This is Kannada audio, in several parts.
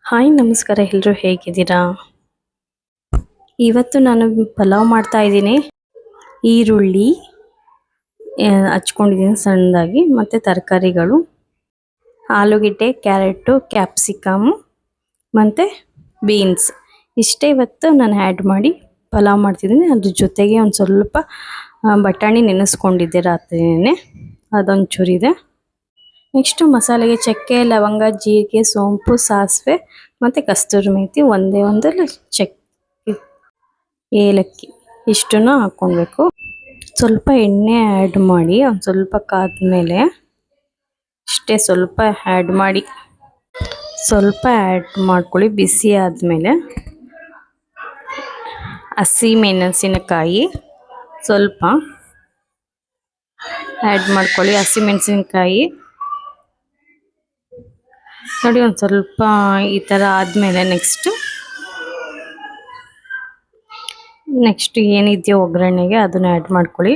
ಹಾಯ್ ನಮಸ್ಕಾರ ಎಲ್ಲರೂ ಹೇಗಿದ್ದೀರಾ? ಇವತ್ತು ನಾನು ಪಲಾವ್ ಮಾಡ್ತಾ ಇದ್ದೀನಿ. ಈರುಳ್ಳಿ ಹಚ್ಕೊಂಡಿದ್ದೀನಿ ಸಣ್ಣದಾಗಿ, ಮತ್ತು ತರಕಾರಿಗಳು ಆಲೂಗೆಡ್ಡೆ, ಕ್ಯಾರೆಟು, ಕ್ಯಾಪ್ಸಿಕಮ್ ಮತ್ತು ಬೀನ್ಸ್ ಇಷ್ಟೇ ಇವತ್ತು ನಾನು ಆ್ಯಡ್ ಮಾಡಿ ಪಲಾವ್ ಮಾಡ್ತಿದ್ದೀನಿ. ಅದ್ರ ಜೊತೆಗೆ ಒಂದು ಸ್ವಲ್ಪ ಬಟಾಣಿ ನೆನೆಸ್ಕೊಂಡಿದ್ದೆ ರಾತ್ರಿನೇ, ಅದೊಂಚೂರಿದೆ. ನೆಕ್ಸ್ಟು ಮಸಾಲೆಗೆ ಚಕ್ಕೆ, ಲವಂಗ, ಜೀರಿಗೆ, ಸೋಂಪು, ಸಾಸಿವೆ ಮತ್ತು ಕಸ್ತೂರಿ ಮೇಥಿ, ಒಂದೇ ಒಂದಲ್ಲಿ ಏಲಕ್ಕಿ ಇಷ್ಟನ್ನು ಹಾಕ್ಕೊಳ್ಬೇಕು. ಸ್ವಲ್ಪ ಎಣ್ಣೆ ಆ್ಯಡ್ ಮಾಡಿ ಒಂದು ಸ್ವಲ್ಪ ಕಾದ್ಮೇಲೆ ಇಷ್ಟೇ ಸ್ವಲ್ಪ ಆ್ಯಡ್ ಮಾಡಿ ಮಾಡ್ಕೊಳ್ಳಿ. ಬಿಸಿ ಆದಮೇಲೆ ಹಸಿಮೆಣಸಿನಕಾಯಿ ಸ್ವಲ್ಪ ಆ್ಯಡ್ ಮಾಡ್ಕೊಳ್ಳಿ. ಹಸಿಮೆಣಸಿನಕಾಯಿ ನೋಡಿ ಒಂದು ಸ್ವಲ್ಪ ಈ ಥರ ಆದಮೇಲೆ ನೆಕ್ಸ್ಟ್ ಏನಿದೆಯೋ ಒಗ್ಗರಣೆಗೆ ಅದನ್ನು ಆ್ಯಡ್ ಮಾಡ್ಕೊಳ್ಳಿ.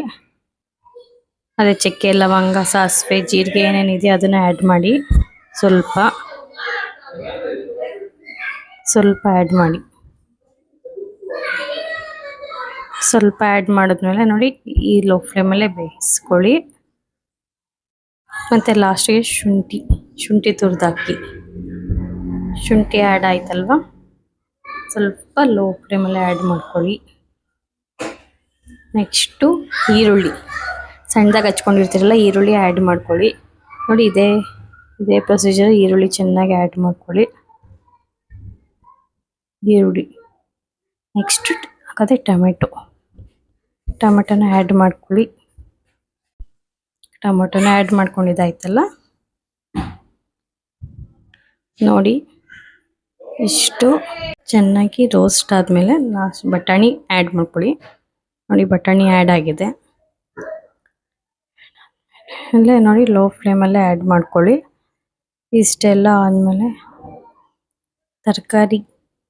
ಅದೇ ಚಕ್ಕೆ, ಲವಂಗ, ಸಾಸಿವೆ, ಜೀರಿಗೆ ಏನೇನಿದೆಯೋ ಅದನ್ನು ಆ್ಯಡ್ ಮಾಡಿ. ಸ್ವಲ್ಪ ಆ್ಯಡ್ ಮಾಡಿ. ಸ್ವಲ್ಪ ಆ್ಯಡ್ ಮಾಡಿದ್ಮೇಲೆ ನೋಡಿ ಈ ಲೋ ಫ್ಲೇಮಲ್ಲೇ ಬೇಯಿಸ್ಕೊಳ್ಳಿ. ಮತ್ತು ಲಾಸ್ಟಿಗೆ ಶುಂಠಿ ತುರಿದಾಕಿ. ಶುಂಠಿ ಆ್ಯಡ್ ಆಯ್ತಲ್ವ, ಸ್ವಲ್ಪ ಲೋ ಫ್ಲೇಮಲ್ಲೇ ಆ್ಯಡ್ ಮಾಡ್ಕೊಳ್ಳಿ. ನೆಕ್ಸ್ಟು ಈರುಳ್ಳಿ ಸಣ್ಣದಾಗಿ ಹಚ್ಕೊಂಡಿರ್ತೀರಲ್ಲ, ಈರುಳ್ಳಿ ಆ್ಯಡ್ ಮಾಡ್ಕೊಳ್ಳಿ. ನೋಡಿ ಇದೇ ಪ್ರೊಸೀಜರ್. ಈರುಳ್ಳಿ ಚೆನ್ನಾಗಿ ಆ್ಯಡ್ ಮಾಡ್ಕೊಳ್ಳಿ. ಈರುಳ್ಳಿ ನೆಕ್ಸ್ಟ್ ಅದೇ ಟೊಮೆಟೊನ ಆ್ಯಡ್ ಮಾಡ್ಕೊಳ್ಳಿ. ಟೊಮೆಟೊನ ಆ್ಯಡ್ ಮಾಡ್ಕೊಂಡಿದ್ದಾಯ್ತಲ್ಲ, ನೋಡಿ ಇಷ್ಟು ಚೆನ್ನಾಗಿ ರೋಸ್ಟ್ ಆದಮೇಲೆ ಲಾಸ್ಟ್ ಬಟಾಣಿ ಆ್ಯಡ್ ಮಾಡ್ಕೊಳ್ಳಿ. ನೋಡಿ ಬಟಾಣಿ ಆ್ಯಡ್ ಆಗಿದೆ. ಅಲ್ಲೇ ನೋಡಿ ಲೋ ಫ್ಲೇಮಲ್ಲೇ ಆ್ಯಡ್ ಮಾಡ್ಕೊಳ್ಳಿ. ಇಷ್ಟೆಲ್ಲ ಆದಮೇಲೆ ತರಕಾರಿ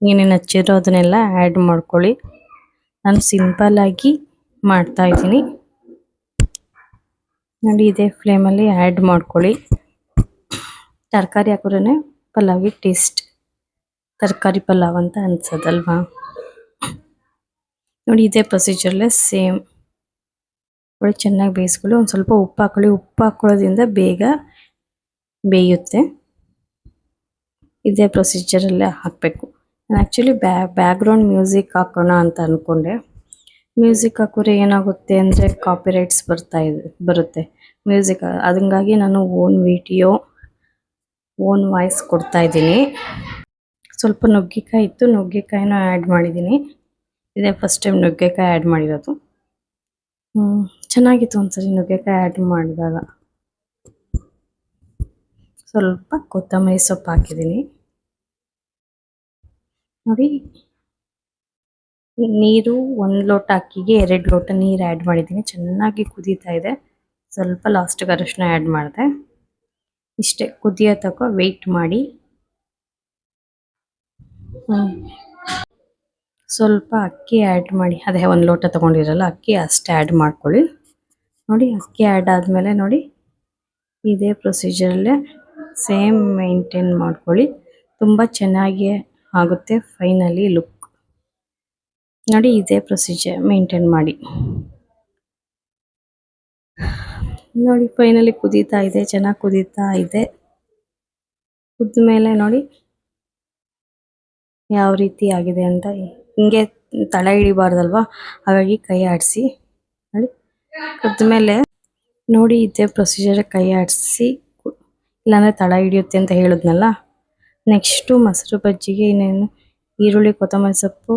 ಏನೇನು ಹಚ್ಚಿರೋ ಅದನ್ನೆಲ್ಲ ಆ್ಯಡ್ ಮಾಡ್ಕೊಳ್ಳಿ. ನಾನು ಸಿಂಪಲ್ಲಾಗಿ ಮಾಡ್ತಾಯಿದ್ದೀನಿ. ನೋಡಿ ಇದೇ ಫ್ಲೇಮಲ್ಲಿ ಆ್ಯಡ್ ಮಾಡ್ಕೊಳ್ಳಿ. ತರಕಾರಿ ಹಾಕಿದ್ರೇ ಪಲಾವ್ಗೆ ಟೇಸ್ಟ್, ತರಕಾರಿ ಪಲಾವ್ ಅಂತ ಅನ್ಸೋದಲ್ವಾ. ನೋಡಿ ಇದೇ ಪ್ರೊಸೀಜರ್ಲೆ ಸೇಮ್ ನೋಡಿ ಚೆನ್ನಾಗಿ ಬೇಯಿಸ್ಕೊಳ್ಳಿ. ಒಂದು ಸ್ವಲ್ಪ ಉಪ್ಪು ಹಾಕ್ಕೊಳ್ಳಿ. ಉಪ್ಪು ಹಾಕ್ಕೊಳ್ಳೋದ್ರಿಂದ ಬೇಗ ಬೇಯುತ್ತೆ. ಇದೇ ಪ್ರೊಸೀಜರಲ್ಲೇ ಹಾಕಬೇಕು. ನಾನು ಆ್ಯಕ್ಚುಲಿ ಬ್ಯಾಕ್ಗ್ರೌಂಡ್ ಮ್ಯೂಸಿಕ್ ಹಾಕೋಣ ಅಂತ ಅಂದ್ಕೊಂಡೆ. ಮ್ಯೂಸಿಕ್ ಹಾಕಿದ್ರೆ ಏನಾಗುತ್ತೆ ಅಂದರೆ ಕಾಪಿರೈಟ್ಸ್ ಬರುತ್ತೆ ಮ್ಯೂಸಿಕ್. ಹಂಗಾಗಿ ನಾನು ಓನ್ ವಾಯ್ಸ್ ಕೊಡ್ತಾಯಿದ್ದೀನಿ. ಸ್ವಲ್ಪ ನುಗ್ಗೆಕಾಯಿ ಇತ್ತು, ನುಗ್ಗೆಕಾಯಿನೂ ಆ್ಯಡ್ ಮಾಡಿದ್ದೀನಿ. ಇದೇ ಫಸ್ಟ್ ಟೈಮ್ ನುಗ್ಗೆಕಾಯಿ ಆ್ಯಡ್ ಮಾಡಿರೋದು. ಚೆನ್ನಾಗಿತ್ತು ಒಂದ್ಸರಿ ನುಗ್ಗೆಕಾಯಿ ಆ್ಯಡ್ ಮಾಡಿದಾಗ. ಸ್ವಲ್ಪ ಕೊತ್ತಂಬರಿ ಸೊಪ್ಪು ಹಾಕಿದ್ದೀನಿ. ನೋಡಿ ನೀರು 1 ಲೋಟ ಅಕ್ಕಿಗೆ 2 ಲೋಟ ನೀರು ಆ್ಯಡ್ ಮಾಡಿದ್ದೀನಿ. ಚೆನ್ನಾಗಿ ಕುದೀತಾ ಇದೆ. ಸ್ವಲ್ಪ ಲಾಸ್ಟಿಗೆ ಅರಿಶಿನ ಆ್ಯಡ್ ಮಾಡಿದೆ. ಇಷ್ಟೇ, ಕುದಿಯೋ ತನಕ ವೆಯ್ಟ್ ಮಾಡಿ. ಸ್ವಲ್ಪ ಅಕ್ಕಿ ಆ್ಯಡ್ ಮಾಡಿ. ಅದೇ 1 ಲೋಟ ತೊಗೊಂಡಿರಲ್ಲ ಅಕ್ಕಿ ಅಷ್ಟೇ ಆ್ಯಡ್ ಮಾಡ್ಕೊಳ್ಳಿ. ನೋಡಿ ಅಕ್ಕಿ ಆ್ಯಡ್ ಆದಮೇಲೆ ನೋಡಿ ಇದೇ ಪ್ರೊಸೀಜರಲ್ಲೇ ಸೇಮ್ ಮೇಂಟೈನ್ ಮಾಡ್ಕೊಳ್ಳಿ. ತುಂಬ ಚೆನ್ನಾಗಿ ಆಗುತ್ತೆ ಫೈನಲಿ ಲುಕ್. ನೋಡಿ ಇದೇ ಪ್ರೊಸೀಜರ್ ಮೇಂಟೈನ್ ಮಾಡಿ. ನೋಡಿ ಫೈನಲಿ ಕುದೀತಾ ಇದೆ, ಚೆನ್ನಾಗಿ ಕುದೀತಾ ಇದೆ. ಕುದ್ದ ಮೇಲೆ ನೋಡಿ ಯಾವ ರೀತಿ ಆಗಿದೆ ಅಂತ. ಹಿಂಗೆ ತಳ ಹಿಡಿಬಾರ್ದಲ್ವ, ಹಾಗಾಗಿ ಕೈ ಆಡಿಸಿ. ನೋಡಿ ಕುದ್ಮೇಲೆ ನೋಡಿ ಇದೇ ಪ್ರೊಸೀಜರ್ ಕೈ ಆಡಿಸಿ, ಇಲ್ಲಾಂದರೆ ತಳ ಹಿಡಿಯುತ್ತೆ ಅಂತ ಹೇಳಿದ್ನಲ್ಲ. ನೆಕ್ಸ್ಟು ಮೊಸರು ಬಜ್ಜಿಗೆ ಇನ್ನೇನು ಈರುಳ್ಳಿ, ಕೊತ್ತಂಬರಿ ಸೊಪ್ಪು,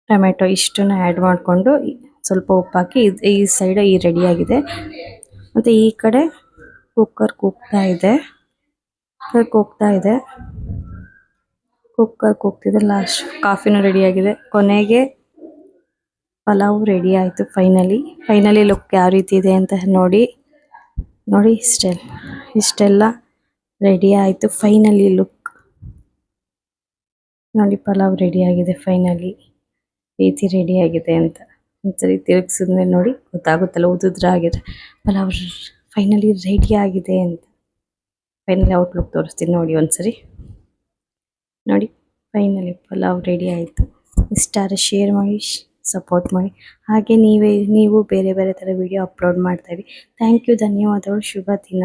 ಟೊಮೆಟೊ ಇಷ್ಟನ್ನು ಆ್ಯಡ್ ಮಾಡಿಕೊಂಡು ಸ್ವಲ್ಪ ಉಪ್ಪು ಹಾಕಿ ಈ ಸೈಡ್ ರೆಡಿಯಾಗಿದೆ. ಮತ್ತು ಈ ಕಡೆ ಕುಕ್ಕರ್ ಕೂಗ್ತಿದೆ. ಲಾಸ್ಟ್ ಕಾಫಿನೂ ರೆಡಿಯಾಗಿದೆ. ಕೊನೆಗೆ ಪಲಾವ್ ರೆಡಿ ಆಯಿತು. ಫೈನಲಿ ಲುಕ್ ಯಾವ ರೀತಿ ಇದೆ ಅಂತ ನೋಡಿ ಇಷ್ಟೆಲ್ಲ ರೆಡಿ ಆಯಿತು. ಫೈನಲಿ ಲುಕ್ ನೋಡಿ, ಪಲಾವ್ ರೆಡಿಯಾಗಿದೆ. ಫೈನಲಿ ರೀತಿ ರೆಡಿಯಾಗಿದೆ ಅಂತ ಒಂದ್ಸರಿ ತಿರುಗಿಸಿದ್ಮೇಲೆ ನೋಡಿ ಗೊತ್ತಾಗುತ್ತಲ್ಲ, ಉದುದ್ರಾಗಿದೆ ಪಲಾವ್ ಫೈನಲಿ ರೆಡಿಯಾಗಿದೆ ಅಂತ. ಫೈನಲಿ ಔಟ್ಲುಕ್ ತೋರಿಸ್ತೀನಿ ನೋಡಿ ಒಂದ್ಸರಿ. ನೋಡಿ ಫೈನಲಿ ಪಲಾವ್ ರೆಡಿ ಆಯಿತು. ಇಷ್ಟಾರ ಶೇರ್ ಮಾಡಿ, ಸಪೋರ್ಟ್ ಮಾಡಿ. ಹಾಗೆ ನೀವು ಬೇರೆ ಬೇರೆ ಥರ ವಿಡಿಯೋ ಅಪ್ಲೋಡ್ ಮಾಡ್ತಾಯಿರಿ. ಥ್ಯಾಂಕ್ ಯು, ಧನ್ಯವಾದಗಳು. ಶುಭ ದಿನ.